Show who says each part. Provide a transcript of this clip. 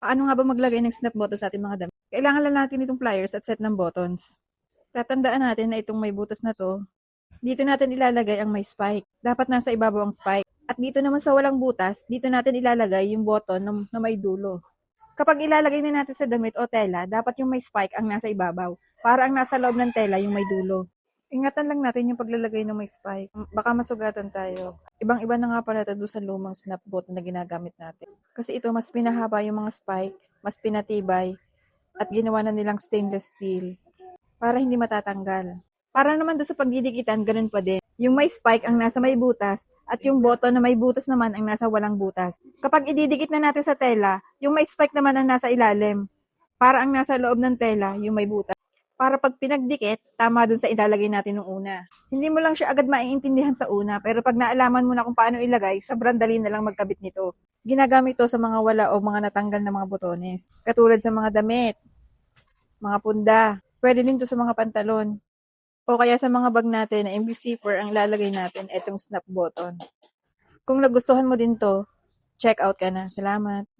Speaker 1: Paano nga ba maglagay ng snap button sa ating mga damit? Kailangan lang natin itong pliers at set ng buttons. Tatandaan natin na itong may butas na to, dito natin ilalagay ang may spike. Dapat nasa ibabaw ang spike. At dito naman sa walang butas, dito natin ilalagay yung button na may dulo. Kapag ilalagay na natin sa damit o tela, dapat yung may spike ang nasa ibabaw. Para ang nasa loob ng tela yung may dulo. Ingatan lang natin yung paglalagay ng may spike. Baka masugatan tayo. Ibang-iba na nga pala ito doon sa lumang snap button na ginagamit natin. Kasi ito, mas pinahaba yung mga spike, mas pinatibay, at ginawa na nilang stainless steel para hindi matatanggal. Para naman doon sa pagdidikitan, ganun pa din. Yung may spike ang nasa may butas at yung button na may butas naman ang nasa walang butas. Kapag ididikit na natin sa tela, yung may spike naman ang nasa ilalim. Para ang nasa loob ng tela, yung may butas. Para pag pinagdikit, tama dun sa ilalagay natin nung una. Hindi mo lang siya agad maiintindihan sa una, pero pag naalaman mo na kung paano ilagay, sobrang dali na lang magkabit nito. Ginagamit to sa mga wala o mga natanggal na mga botones. Katulad sa mga damit, mga punda. Pwede din to sa mga pantalon. O kaya sa mga bag natin na imbis zipper ang lalagay natin etong snap button. Kung nagustuhan mo din to, check out ka na. Salamat!